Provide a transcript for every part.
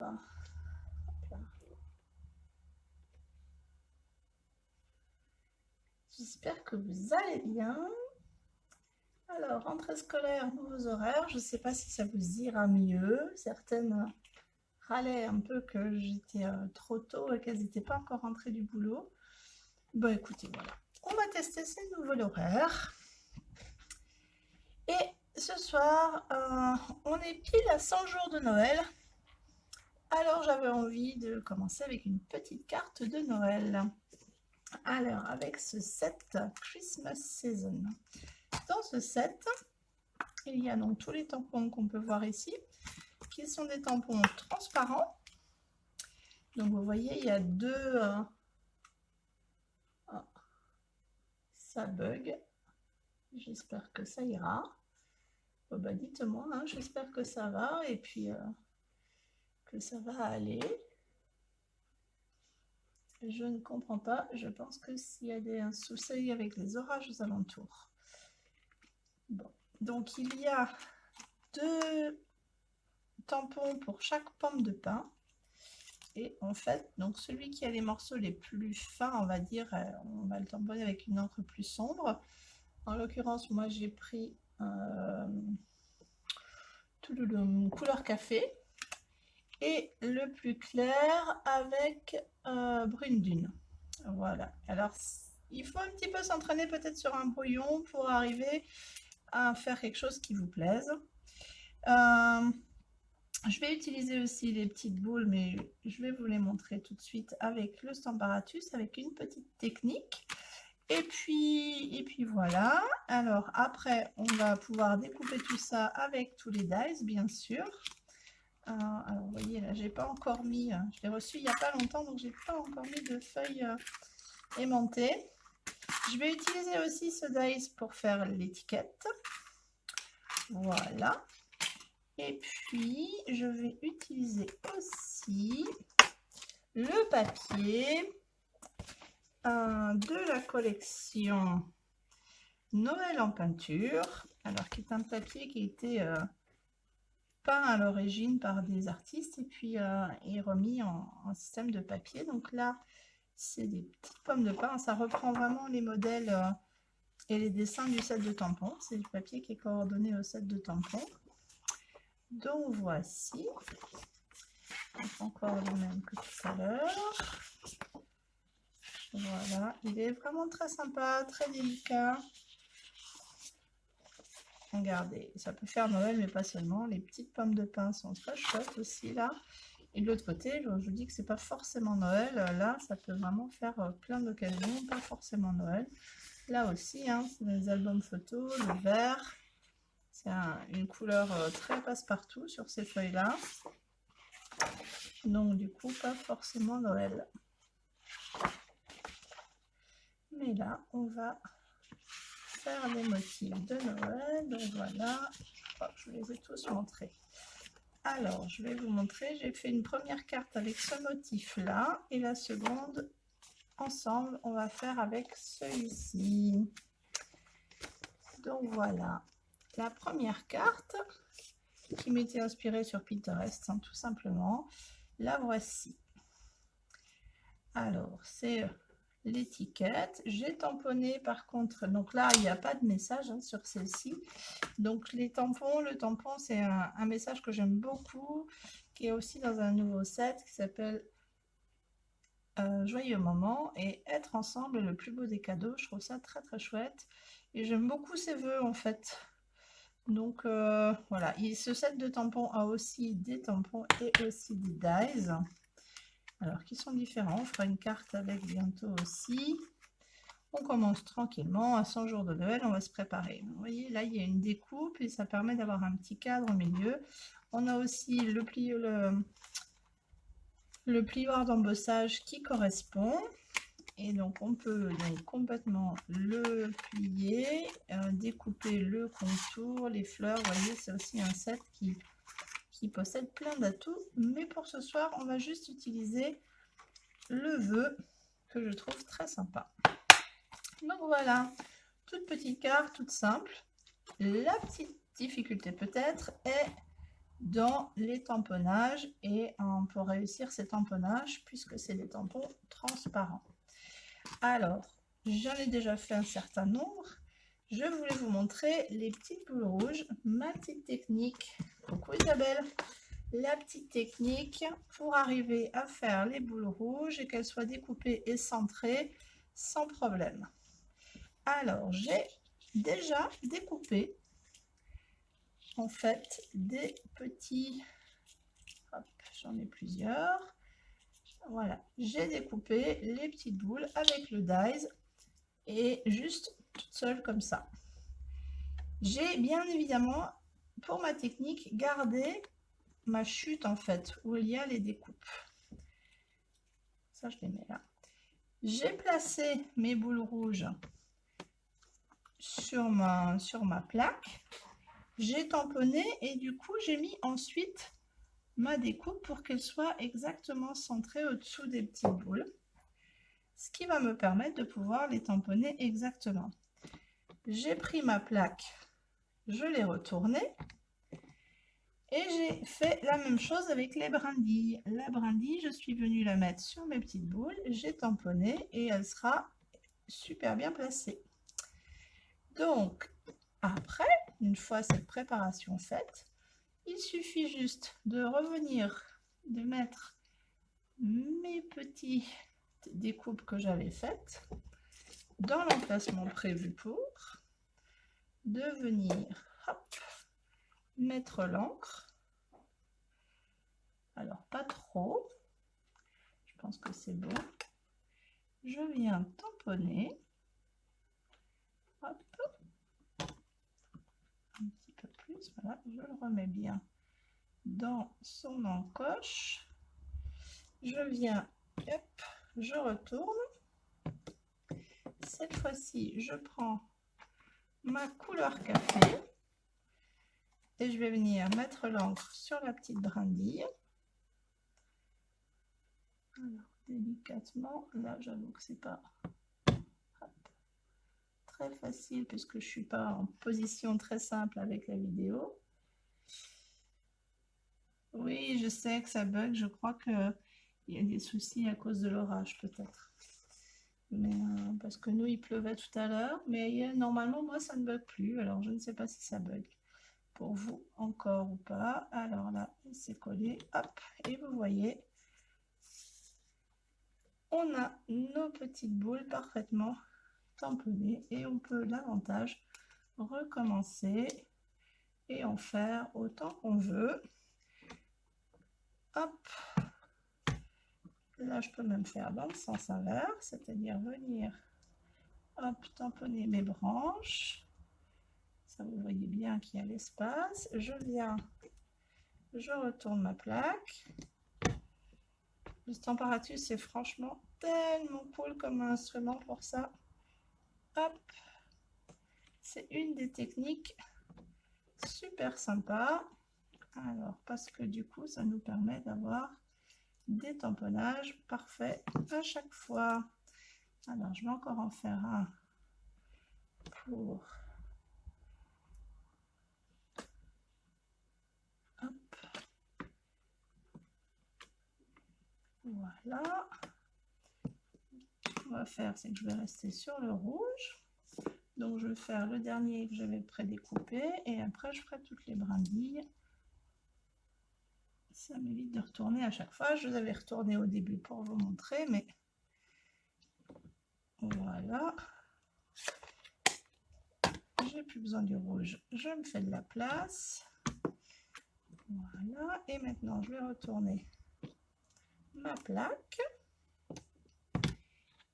pas. Hop là. J'espère que vous allez bien. Alors, rentrée scolaire, nouveaux horaires. Je ne sais pas si ça vous ira mieux. Certaines râlaient un peu que j'étais trop tôt et qu'elles n'étaient pas encore rentrées du boulot. Bon, écoutez, voilà. On va tester ces nouveaux horaires. Et ce soir, on est pile à 100 jours de Noël. Alors, j'avais envie de commencer avec une petite carte de Noël. Alors, avec ce set Christmas Season. Dans ce set, il y a donc tous les tampons qu'on peut voir ici, qui sont des tampons transparents. Donc, vous voyez, il y a deux... Oh, ça bug. J'espère que ça ira. Oh, bah, dites-moi, hein, j'espère que ça va et puis que ça va aller. Je ne comprends pas. Je pense que s'il y a un souci avec les orages aux alentours. Bon. Donc, il y a 2 tampons pour chaque pomme de pin. Et en fait, donc celui qui a les morceaux les plus fins, on va dire, on va le tamponner avec une encre plus sombre. En l'occurrence, moi, j'ai pris couleur café. Et le plus clair avec brune dune. Voilà. Alors, il faut un petit peu s'entraîner peut-être sur un brouillon pour arriver à faire quelque chose qui vous plaise. Je vais utiliser aussi les petites boules, mais je vais vous les montrer tout de suite avec le Stamparatus, avec une petite technique. Et puis voilà. Alors après, on va pouvoir découper tout ça avec tous les dies, bien sûr. Alors vous voyez là, j'ai pas encore mis, je l'ai reçu il n'y a pas longtemps, donc j'ai pas encore mis de feuilles aimantées. Je vais utiliser aussi ce dies pour faire l'étiquette. Voilà. Et puis je vais utiliser aussi le papier de la collection Noël en peinture. Alors qui est un papier qui était peint à l'origine par des artistes et puis est remis en système de papier. Donc là, c'est des petites pommes de pin. Ça reprend vraiment les modèles et les dessins du set de tampons. C'est du papier qui est coordonné au set de tampons. Donc voici. Donc, encore le même que tout à l'heure. Voilà, il est vraiment très sympa, très délicat. Regardez, ça peut faire Noël, mais pas seulement. Les petites pommes de pin sont très chouettes aussi là. Et de l'autre côté, je vous dis que c'est pas forcément Noël. Là, ça peut vraiment faire plein d'occasions, pas forcément Noël. Là aussi, hein, c'est des albums photos, le vert. C'est une couleur très passe-partout sur ces feuilles-là. Donc du coup, pas forcément Noël. Mais là, on va faire les motifs de Noël. Donc voilà, oh, je vous les ai tous montrés. Alors, je vais vous montrer, j'ai fait une première carte avec ce motif-là, et la seconde, ensemble, on va faire avec celui-ci. Donc voilà, la première carte, qui m'était inspirée sur Pinterest, hein, tout simplement, la voici. Alors, c'est l'étiquette. J'ai tamponné, par contre, donc là, il n'y a pas de message hein, sur celle-ci. Donc les tampons, le tampon, c'est un message que j'aime beaucoup, qui est aussi dans un nouveau set qui s'appelle Joyeux moment et être ensemble est le plus beau des cadeaux. Je trouve ça très très chouette et j'aime beaucoup ces vœux en fait. Donc voilà, ce set de tampons a aussi des tampons et aussi des dies. Alors qui sont différents, on fera une carte avec bientôt aussi. On commence tranquillement, à 100 jours de Noël, on va se préparer. Vous voyez, là, il y a une découpe et ça permet d'avoir un petit cadre au milieu. On a aussi le plioir d'embossage qui correspond. Et donc, on peut donc complètement le plier, découper le contour, les fleurs. Vous voyez, c'est aussi un set qui possède plein d'atouts. Mais pour ce soir, on va juste utiliser le vœu que je trouve très sympa. Donc voilà, toute petite carte, toute simple. La petite difficulté peut-être est dans les tamponnages et on peut réussir ces tamponnages puisque c'est des tampons transparents. Alors, j'en ai déjà fait un certain nombre. Je voulais vous montrer les petites boules rouges, ma petite technique. Coucou Isabelle. La petite technique pour arriver à faire les boules rouges et qu'elles soient découpées et centrées sans problème. Alors, j'ai déjà découpé en fait des petits, hop, j'en ai plusieurs. Voilà, j'ai découpé les petites boules avec le dies et juste toute seule comme ça. J'ai bien évidemment, pour ma technique, gardé ma chute en fait, où il y a les découpes. Ça, je les mets là. J'ai placé mes boules rouges sur ma plaque. J'ai tamponné et du coup, j'ai mis ensuite ma découpe pour qu'elle soit exactement centrée au-dessous des petites boules. Ce qui va me permettre de pouvoir les tamponner exactement. J'ai pris ma plaque, je l'ai retournée. Et j'ai fait la même chose avec les brindilles. La brindille, je suis venue la mettre sur mes petites boules, j'ai tamponné et elle sera super bien placée. Donc, après, une fois cette préparation faite, il suffit juste de revenir, de mettre mes petites découpes que j'avais faites dans l'emplacement prévu pour, de venir, hop, mettre l'encre. Alors, pas trop. Je pense que c'est bon. Je viens tamponner. Hop. Un petit peu plus. Voilà, je le remets bien dans son encoche. Je viens, hop, je retourne. Cette fois-ci, je prends ma couleur café et je vais venir mettre l'encre sur la petite brindille. Alors, délicatement, là j'avoue que c'est pas très facile puisque je suis pas en position très simple avec la vidéo. Oui, je sais que ça bug, je crois qu'il y a des soucis à cause de l'orage peut-être. Mais parce que nous il pleuvait tout à l'heure, mais normalement moi ça ne bug plus, alors je ne sais pas si ça bug. Pour vous encore ou pas. Alors là, c'est collé, hop, et vous voyez, on a nos petites boules parfaitement tamponnées et on peut davantage recommencer et en faire autant qu'on veut. Hop, là je peux même faire dans le sens inverse, c'est-à-dire venir, hop, tamponner mes branches. Ça, vous voyez bien qu'il y a l'espace. Je viens, je retourne ma plaque. Le Stamparatus, c'est franchement tellement cool comme instrument pour ça. Hop, c'est une des techniques super sympa. Alors, parce que du coup, ça nous permet d'avoir des tamponnages parfaits à chaque fois. Alors, je vais encore en faire un pour... Hop. Voilà. Ce qu'on va faire, c'est que je vais rester sur le rouge. Donc, je vais faire le dernier que j'avais prédécoupé et après, je ferai toutes les brindilles. Ça m'évite de retourner à chaque fois. Je les avais retournés au début pour vous montrer, mais voilà. J'ai plus besoin du rouge. Je me fais de la place. Voilà. Et maintenant, je vais retourner ma plaque.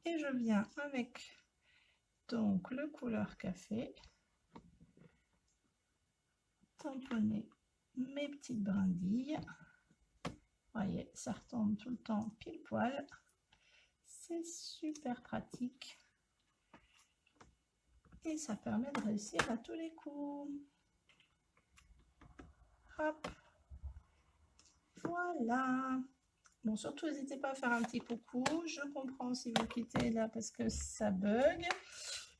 Et je viens avec donc le couleur café tamponner mes petites brindilles. Vous voyez, ça retombe tout le temps pile poil. C'est super pratique. Et ça permet de réussir à tous les coups. Hop. Voilà. Bon, surtout, n'hésitez pas à faire un petit coucou. Je comprends si vous quittez là parce que ça bug.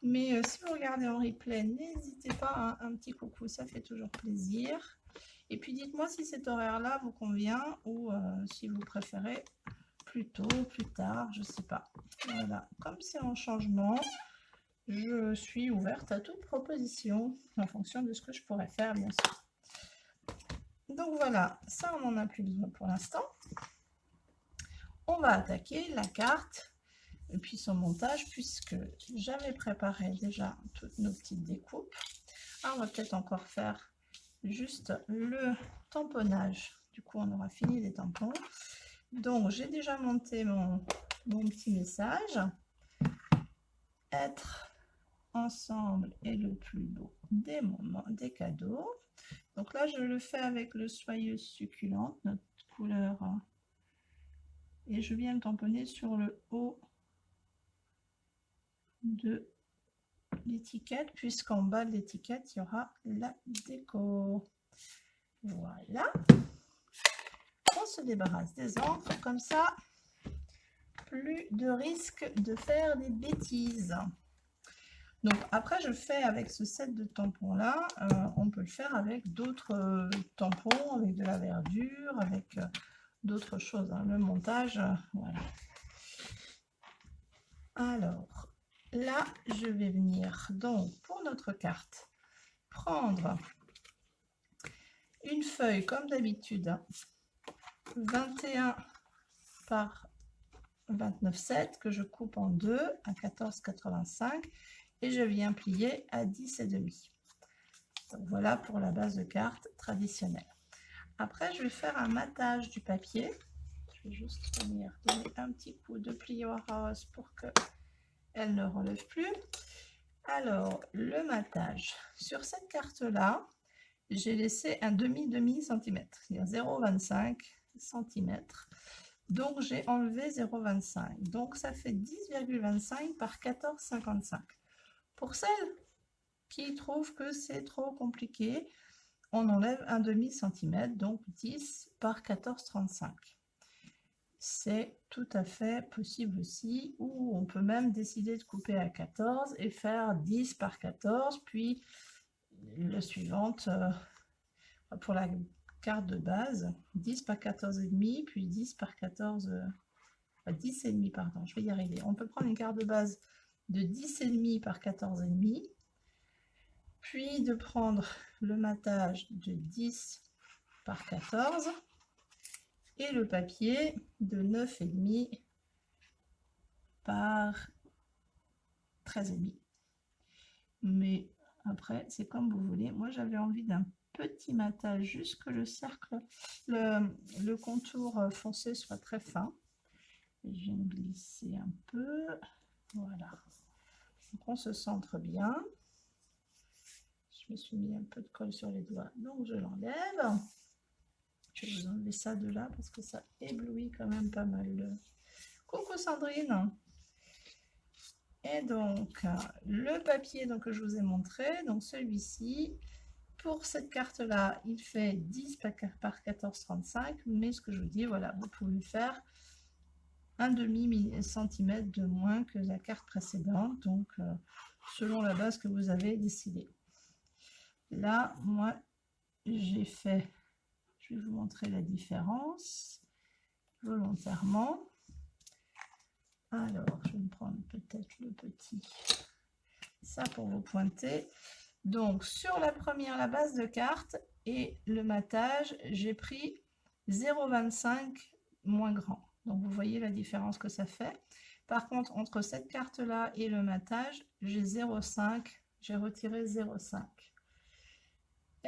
Mais si vous regardez en replay, n'hésitez pas à un petit coucou. Ça fait toujours plaisir. Et puis dites-moi si cet horaire-là vous convient ou si vous préférez plus tôt, plus tard, je ne sais pas. Voilà, comme c'est en changement, je suis ouverte à toute proposition en fonction de ce que je pourrais faire, bien sûr. Donc voilà, ça on n'en a plus besoin pour l'instant. On va attaquer la carte et puis son montage, puisque j'avais préparé déjà toutes nos petites découpes. Alors, on va peut-être encore faire juste le tamponnage. Du coup, on aura fini les tampons. Donc, j'ai déjà monté mon petit message. Être ensemble est le plus beau des moments, des cadeaux. Donc là, je le fais avec le Soyeuse Succulente, notre couleur. Et je viens le tamponner sur le haut de l'étiquette, puisqu'en bas de l'étiquette, il y aura la déco. Voilà. On se débarrasse des encres, comme ça, plus de risque de faire des bêtises. Donc après, je fais avec ce set de tampons là, on peut le faire avec d'autres tampons, avec de la verdure, avec d'autres choses, hein. Le montage, voilà. Alors, là, je vais venir, donc, pour notre carte, prendre une feuille, comme d'habitude, 21 par 29,7, que je coupe en deux, à 14,85, et je viens plier à 10,5. Donc, voilà pour la base de carte traditionnelle. Après, je vais faire un matage du papier. Je vais juste venir donner un petit coup de plioir rose pour qu'elle ne relève plus. Alors, le matage. Sur cette carte-là, j'ai laissé un demi centimètre, c'est-à-dire 0,25 cm. Donc, j'ai enlevé 0,25. Donc, ça fait 10,25 par 14,55. Pour celles qui trouvent que c'est trop compliqué, on enlève un demi centimètre, donc 10 par 14,35. C'est tout à fait possible aussi, ou on peut même décider de couper à 14 et faire 10 par 14, puis la suivante, pour la carte de base, 10 par 14,5, puis 10 par 14, 10,5, pardon, je vais y arriver. On peut prendre une carte de base de 10,5 par 14,5, puis de prendre le matage de 10 par 14, et le papier de 9,5 par 13,5. Mais après, c'est comme vous voulez. Moi, j'avais envie d'un petit matage, juste que le cercle, le contour foncé soit très fin. Et je viens de glisser un peu. Voilà. Donc, on se centre bien. Je me suis mis un peu de colle sur les doigts, donc je l'enlève. Je vais vous enlever ça de là parce que ça éblouit quand même pas mal. Coucou Sandrine. Et donc, le papier donc, que je vous ai montré, donc celui-ci, pour cette carte-là, il fait 10 par 14,35, mais ce que je vous dis, voilà, vous pouvez faire un demi centimètre de moins que la carte précédente, donc selon la base que vous avez décidé. Là, moi, j'ai fait, je vais vous montrer la différence volontairement. Alors, je vais me prendre peut-être le petit, ça pour vous pointer. Donc, sur la première, la base de carte et le matage, j'ai pris 0,25 moins grand. Donc, vous voyez la différence que ça fait. Par contre, entre cette carte-là et le matage, j'ai 0,5. J'ai retiré 0,5.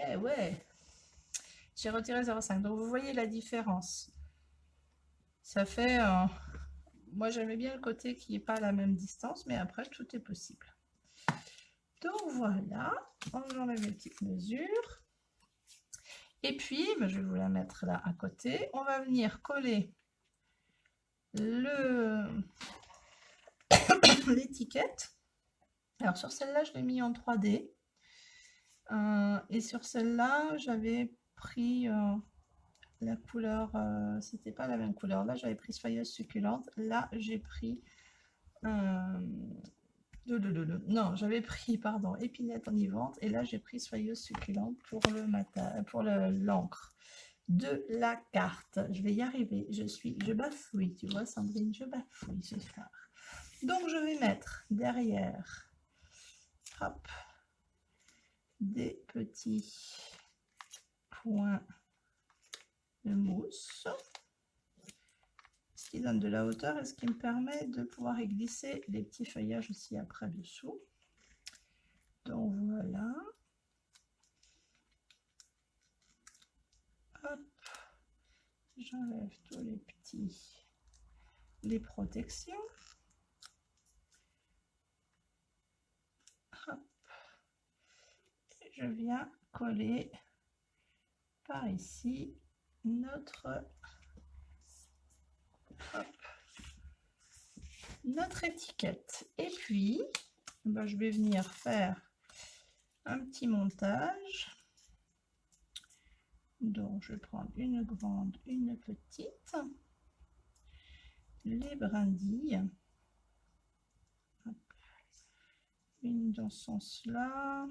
Eh ouais, j'ai retiré 0,5. Donc, vous voyez la différence. Ça fait... moi, j'aimais bien le côté qui n'est pas à la même distance, mais après, tout est possible. Donc, voilà. J'enlève les petites mesures. Et puis, je vais vous la mettre là à côté. On va venir coller l'étiquette. Alors, sur celle-là, je l'ai mis en 3D. Et sur celle-là, j'avais pris la couleur, c'était pas la même couleur. Là, j'avais pris Soyeuse Succulente. Là, j'ai pris Non, j'avais pris, pardon, épinette enivante et là j'ai pris soyeuse succulente pour le matin, pour l'encre de la carte. Je vais y arriver. Je bafouille, tu vois, Sandrine, je bafouille ce soir. Donc je vais mettre derrière, hop, des petits points de mousse, ce qui donne de la hauteur et ce qui me permet de pouvoir y glisser les petits feuillages aussi après dessous. Donc voilà. Hop, j'enlève tous les protections. Hop. Et je viens coller par ici notre étiquette. Et puis, ben, je vais venir faire un petit montage. Donc, je vais prendre une grande, une petite, les brindilles. Hop. Une dans ce sens-là,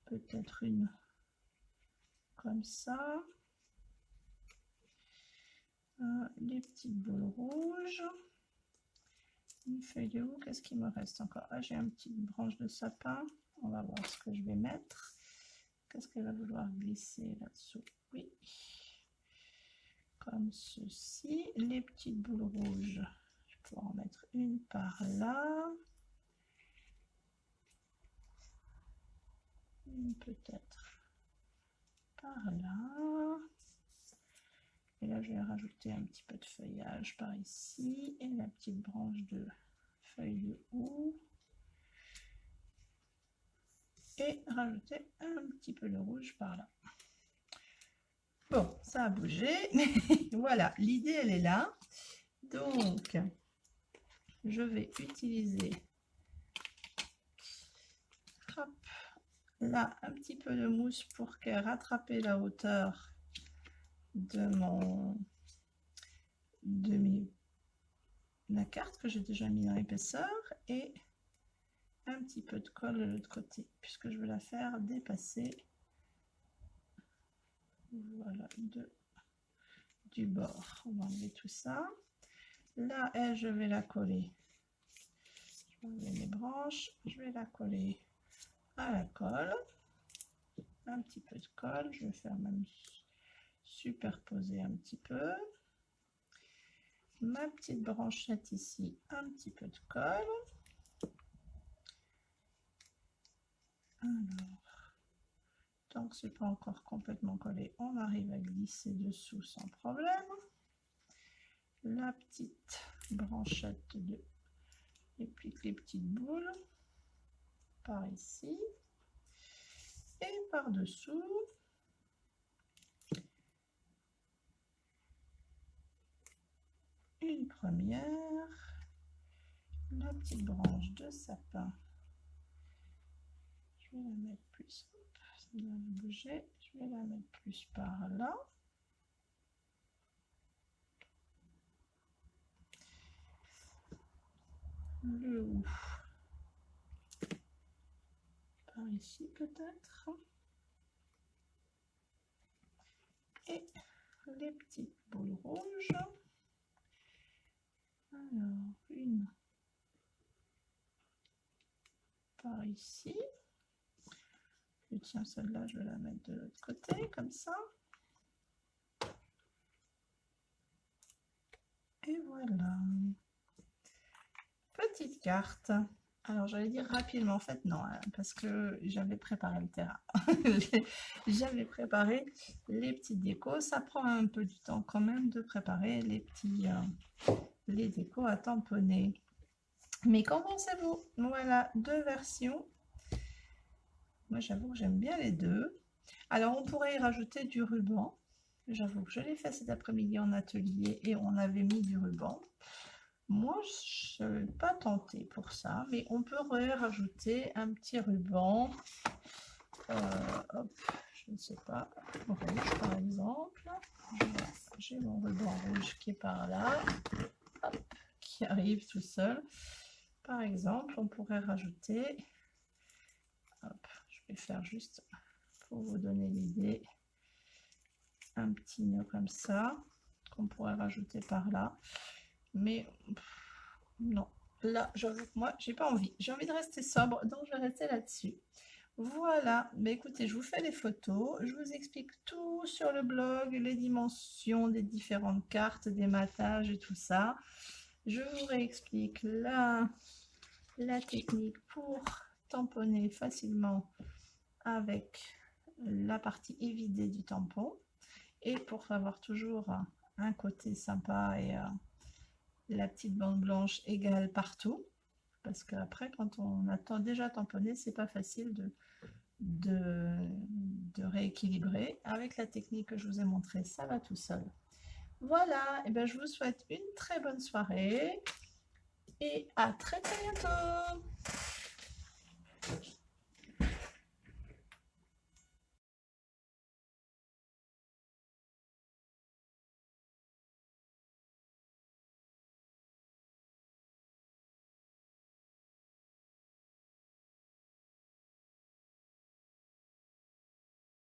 peut-être une comme ça. Les petites boules rouges. Une feuille de houx, qu'est-ce qu'il me reste encore? Ah, j'ai une petite branche de sapin. On va voir ce que je vais mettre. Qu'est-ce qu'elle va vouloir glisser là-dessous? Oui, comme ceci. Les petites boules rouges, je vais pouvoir en mettre une par là. Une peut-être par là. Et là, je vais rajouter un petit peu de feuillage par ici. Et la petite branche de feuille de houx. Et rajouter un petit peu de rouge par là. Bon, ça a bougé, mais voilà, l'idée, elle est là. Donc, je vais utiliser, hop, là, un petit peu de mousse pour rattraper la hauteur de la carte que j'ai déjà mis dans l'épaisseur et un petit peu de colle de l'autre côté puisque je veux la faire dépasser, voilà, du bord. On va enlever tout ça. Là, elle, je vais la coller. Je vais enlever les branches, je vais la coller à la colle. Un petit peu de colle, je vais faire même superposer un petit peu. Ma petite branchette ici, un petit peu de colle. Alors, tant que c'est pas encore complètement collé, on arrive à glisser dessous sans problème. La petite branchette et puis les petites boules par ici et par dessous. Une première, la petite branche de sapin, je vais la mettre plus, ça doit bouger, je vais la mettre plus par là. Le haut par ici peut-être, et les petites boules rouges. Alors, une par ici. Et tiens, celle-là, je vais la mettre de l'autre côté, comme ça. Et voilà. Petite carte. Alors, j'allais dire rapidement, en fait, non, hein, parce que j'avais préparé le terrain. J'avais préparé les petites décos. Ça prend un peu du temps quand même de préparer les décos à tamponner. Mais qu'en pensez-vous? Voilà, deux versions. Moi, j'avoue que j'aime bien les deux. Alors, on pourrait y rajouter du ruban. J'avoue que je l'ai fait cet après-midi en atelier et on avait mis du ruban. Moi, je ne vais pas tenter pour ça, mais on peut rajouter un petit ruban. Hop, je ne sais pas, rouge par exemple. J'ai mon ruban rouge qui est par là, hop, qui arrive tout seul. par exemple, on pourrait rajouter, hop, je vais faire juste pour vous donner l'idée, un petit nœud comme ça, qu'on pourrait rajouter par là. Mais non, là, j'avoue que moi, j'ai pas envie. J'ai envie de rester sobre, donc je vais rester là-dessus. Voilà, mais écoutez, je vous fais les photos, je vous explique tout sur le blog, les dimensions des différentes cartes, des matages et tout ça. Je vous réexplique la technique pour tamponner facilement avec la partie évidée du tampon et pour avoir toujours un côté sympa et la petite bande blanche égale partout, parce qu'après quand on a déjà tamponné, c'est pas facile de rééquilibrer. Avec la technique que je vous ai montrée, ça va tout seul. Voilà, et bien je vous souhaite une très bonne soirée et à très bientôt.